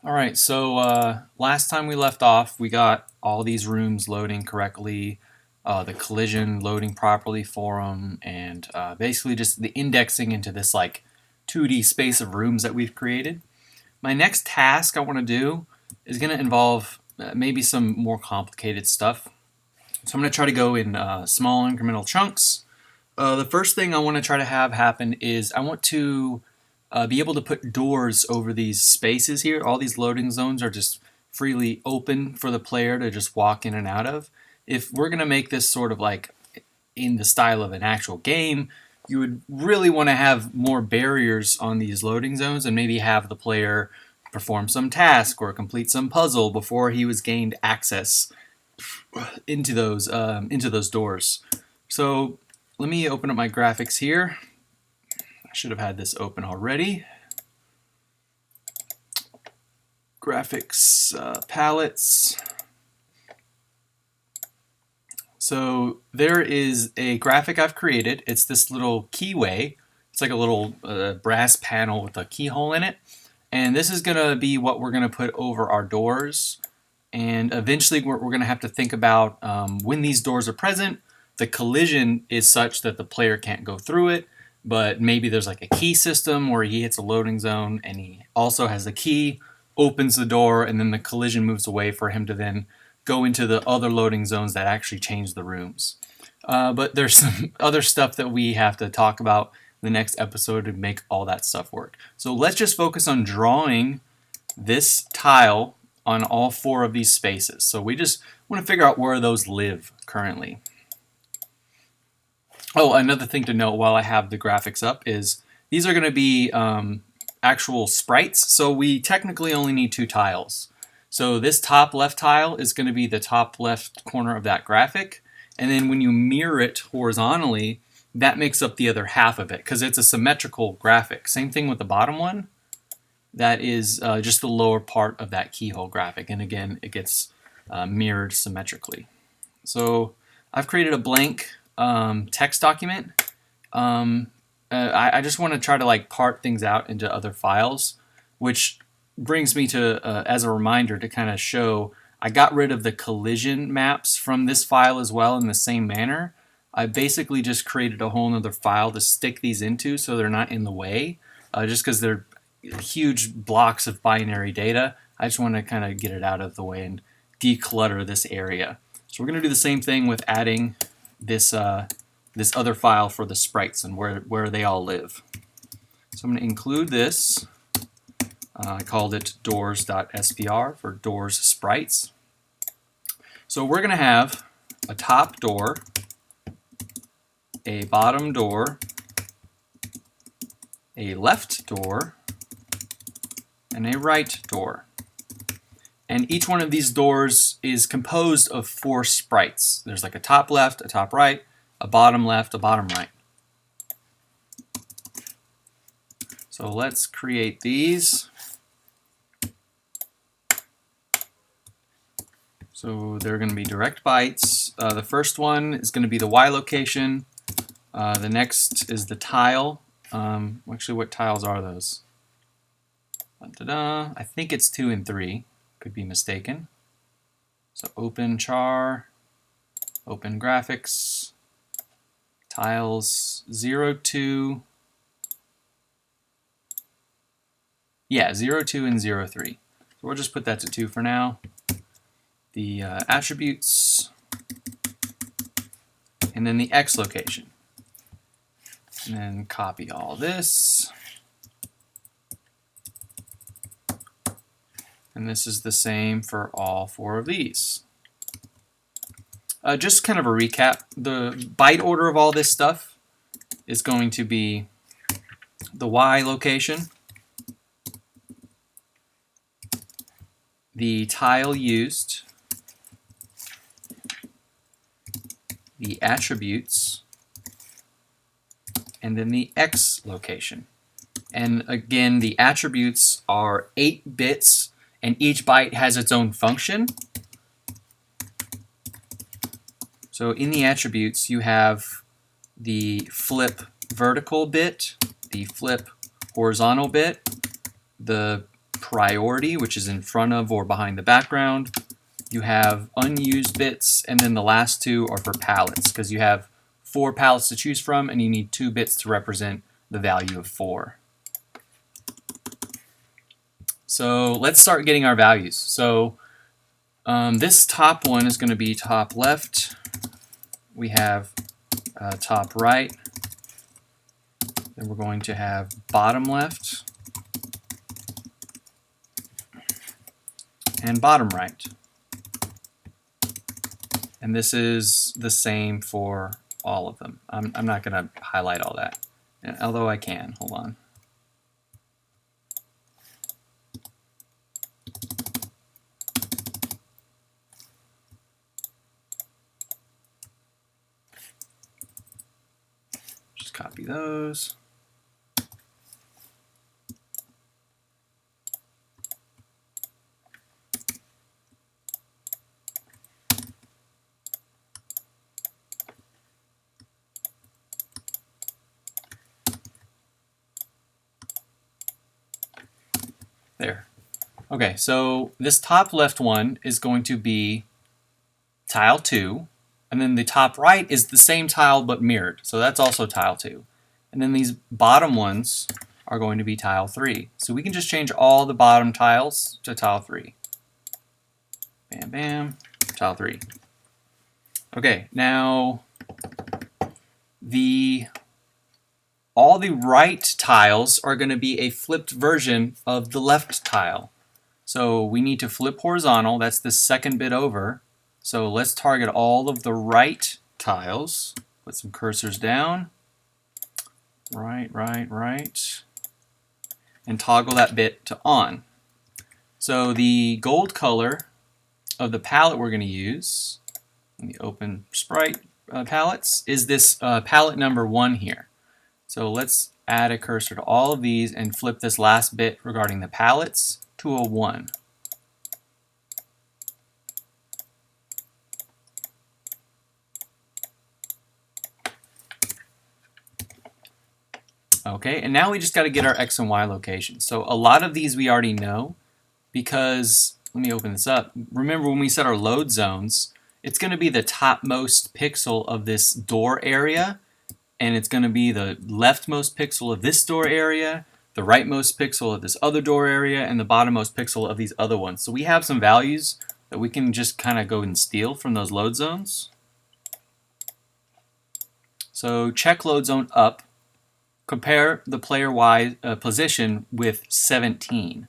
Alright, so last time we left off, we got all these rooms loading correctly, the collision loading properly for them, and basically just the indexing into this like 2D space of rooms that we've created. My next task I want to do is going to involve maybe some more complicated stuff. So I'm going to try to go in small incremental chunks. The first thing I want to try to have happen is I want to be able to put doors over these spaces here. All these loading zones are just freely open for the player to just walk in and out of. If we're going to make this sort of like in the style of an actual game, you would really want to have more barriers on these loading zones and maybe have the player perform some task or complete some puzzle before he was gained access into those doors. So let me open up my graphics here. I should have had this open already. Graphics palettes. So there is a graphic I've created. It's this little keyway. It's like a little brass panel with a keyhole in it. And this is going to be what we're going to put over our doors. And eventually we're going to have to think about when these doors are present, the collision is such that the player can't go through it. But maybe there's like a key system where he hits a loading zone and he also has the key, opens the door, and then the collision moves away for him to then go into the other loading zones that actually change the rooms. But there's some other stuff that we have to talk about in the next episode to make all that stuff work. So let's just focus on drawing this tile on all four of these spaces. So we just want to figure out where those live currently. Oh, another thing to note while I have the graphics up is these are going to be actual sprites. So we technically only need 2 tiles. So this top left tile is going to be the top left corner of that graphic. And then when you mirror it horizontally, that makes up the other half of it because it's a symmetrical graphic. Same thing with the bottom one. That is just the lower part of that keyhole graphic. And again, it gets mirrored symmetrically. So I've created a blank text document. I just want to try to like part things out into other files, which brings me to, as a reminder, to kind of show I got rid of the collision maps from this file as well in the same manner. I basically just created a whole other file to stick these into so they're not in the way, just because they're huge blocks of binary data. I just want to kind of get it out of the way and declutter this area. So we're going to do the same thing with adding this this other file for the sprites and where they all live. So I'm going to include this. I called it doors.spr for doors sprites. So we're going to have a top door, a bottom door, a left door, and a right door. And each one of these doors is composed of 4 sprites. There's like a top left, a top right, a bottom left, a bottom right. So let's create these. So they're going to be direct bytes. The first one is going to be the Y location. The next is the tile. Actually, what tiles are those? I think it's 2 and 3. Could be mistaken. So open char, open graphics, tiles 0, 2. Yeah, 0, 2, and 0, 3. So we'll just put that to 2 for now. The attributes, and then the X location. And then copy all this. And this is the same for all 4 of these. Just kind of a recap, the byte order of all this stuff is going to be the Y location, the tile used, the attributes, and then the X location. And again, the attributes are 8 bits, and each byte has its own function. So in the attributes, you have the flip vertical bit, the flip horizontal bit, the priority, which is in front of or behind the background. You have unused bits, and then the last two are for palettes, because you have 4 palettes to choose from, and you need 2 bits to represent the value of 4. So let's start getting our values. So this top one is going to be top left. We have top right. Then we're going to have bottom left and bottom right. And this is the same for all of them. I'm not going to highlight all that, although I can. Hold on. Just copy those. There. Okay, so this top left one is going to be tile 2, and then the top right is the same tile but mirrored, so that's also tile 2. And then these bottom ones are going to be tile 3. So we can just change all the bottom tiles to tile 3. Bam, bam, tile 3. Okay, now all the right tiles are going to be a flipped version of the left tile. So we need to flip horizontal. That's the second bit over. So let's target all of the right tiles. Put some cursors down. Right, right, right. And toggle that bit to on. So the gold color of the palette we're going to use, let me open Sprite palettes, is this palette number 1 here. So let's add a cursor to all of these and flip this last bit regarding the palettes to a 1. Okay, and now we just got to get our X and Y locations. So a lot of these we already know because, let me open this up. Remember when we set our load zones, it's going to be the topmost pixel of this door area, and it's going to be the leftmost pixel of this door area, the rightmost pixel of this other door area, and the bottommost pixel of these other ones. So we have some values that we can just kind of go and steal from those load zones. So check load zone up. Compare the player Y position with 17.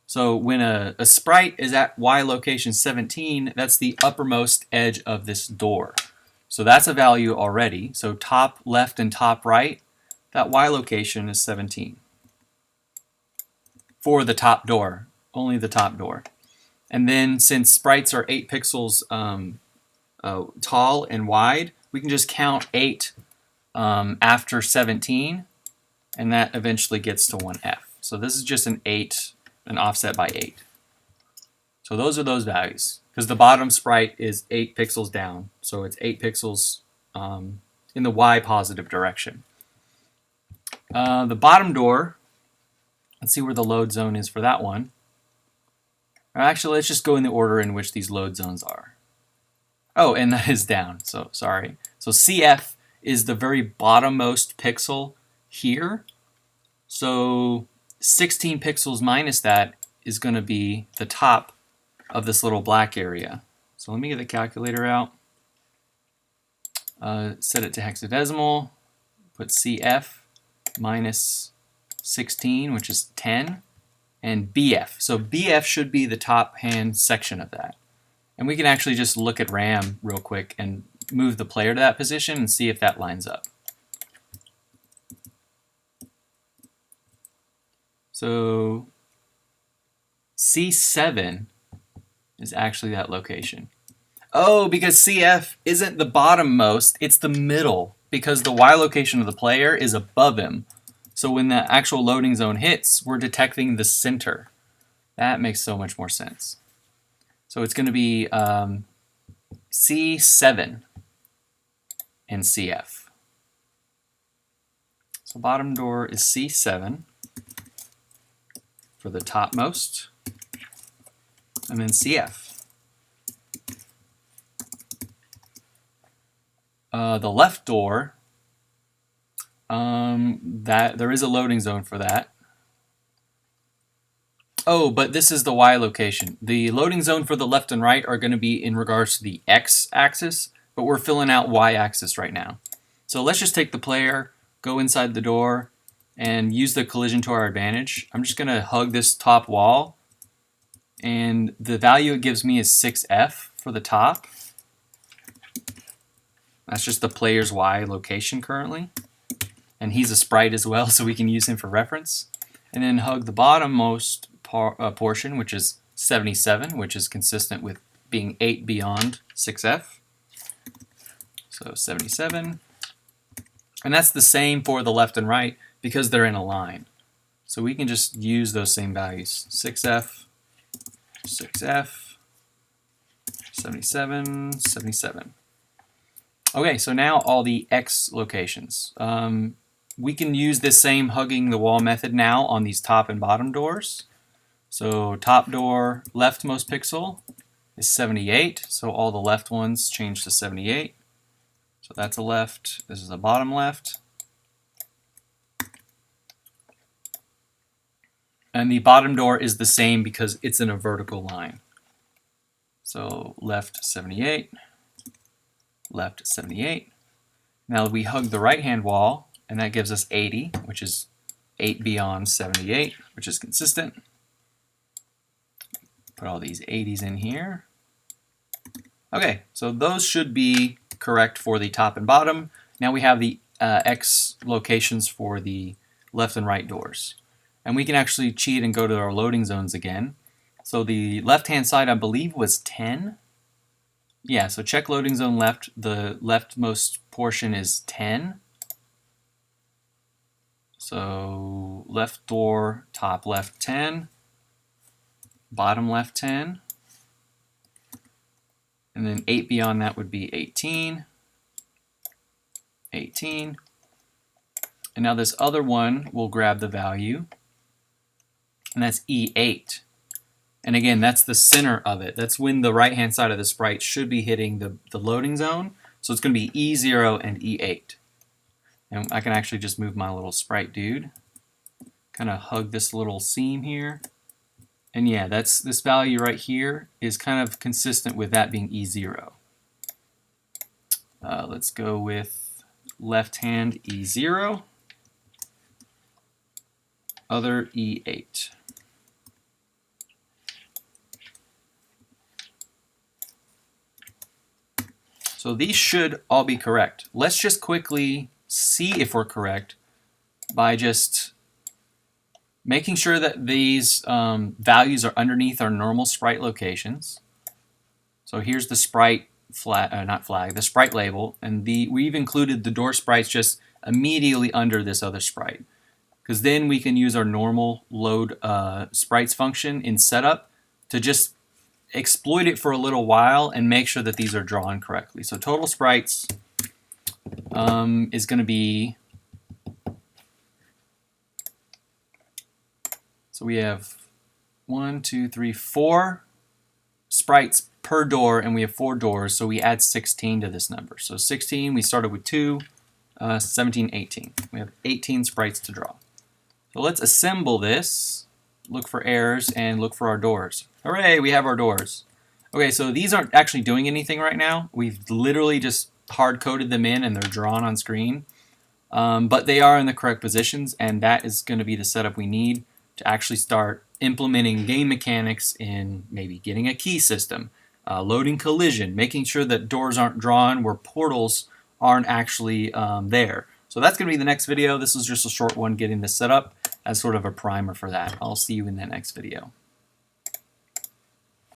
So when a sprite is at Y location 17, that's the uppermost edge of this door. So that's a value already. So top left and top right, that Y location is 17. For the top door, only the top door. And then since sprites are 8 pixels tall and wide, we can just count 8 after 17, and that eventually gets to 1F. So this is just an 8, an offset by 8. So those are those values, because the bottom sprite is 8 pixels down, so it's 8 pixels in the Y positive direction. The bottom door, let's see where the load zone is for that one. Actually, let's just go in the order in which these load zones are. Oh, and that is down, so sorry. So CF is the very bottommost pixel here. So 16 pixels minus that is going to be the top of this little black area. So let me get the calculator out. Set it to hexadecimal. Put CF minus 16, which is 10, and BF. So BF should be the top hand section of that. And we can actually just look at RAM real quick and move the player to that position and see if that lines up. So C7 is actually that location. Oh, because CF isn't the bottommost, it's the middle, because the Y location of the player is above him. So when the actual loading zone hits, we're detecting the center. That makes so much more sense. So it's going to be C7 and CF. So bottom door is C7. for the topmost, and then CF. The left door, that there is a loading zone for that. Oh, but this is the Y location. The loading zone for the left and right are going to be in regards to the X axis, but we're filling out Y axis right now. So let's just take the player, go inside the door, and use the collision to our advantage. I'm just going to hug this top wall, and the value it gives me is 6F for the top. That's just the player's Y location currently. And he's a sprite as well, so we can use him for reference. And then hug the bottommost portion, which is 77, which is consistent with being 8 beyond 6F. So 77. And that's the same for the left and right because they're in a line. So we can just use those same values. 6F, 6F, 77, 77. Okay, so now all the X locations. We can use this same hugging the wall method now on these top and bottom doors. So top door, leftmost pixel is 78. So all the left ones change to 78. So that's a left. This is a bottom left. And the bottom door is the same because it's in a vertical line. So left 78, left 78. Now we hug the right-hand wall, and that gives us 80, which is 8 beyond 78, which is consistent. Put all these 80s in here. Okay, so those should be correct for the top and bottom. Now we have the X locations for the left and right doors. And we can actually cheat and go to our loading zones again. So the left-hand side, I believe, was 10. Yeah, so check loading zone left. The leftmost portion is 10. So left door, top left 10. Bottom left 10. And then 8 beyond that would be 18. 18. And now this other one will grab the value. And that's E8. And again, that's the center of it. That's when the right-hand side of the sprite should be hitting the loading zone. So it's going to be E0 and E8. And I can actually just move my little sprite dude. Kind of hug this little seam here. And yeah, that's this value right here is kind of consistent with that being E0. Let's go with left hand E0, other E8. So these should all be correct. Let's just quickly see if we're correct by just making sure that these values are underneath our normal sprite locations. So here's the sprite the sprite label, and we've included the door sprites just immediately under this other sprite, because then we can use our normal load sprites function in setup to just exploit it for a little while and make sure that these are drawn correctly. So total sprites is going to be, so we have 1, 2, 3, 4 sprites per door, and we have 4 doors, so we add 16 to this number. So 16, we started with 2, 17, 18. We have 18 sprites to draw. So let's assemble this, look for errors, and look for our doors. Hooray, we have our doors. Okay, so these aren't actually doing anything right now. We've literally just hard-coded them in and they're drawn on screen. But they are in the correct positions, and that is going to be the setup we need to actually start implementing game mechanics in maybe getting a key system, loading collision, making sure that doors aren't drawn where portals aren't actually there. So that's going to be the next video. This is just a short one getting this set up as sort of a primer for that. I'll see you in the next video.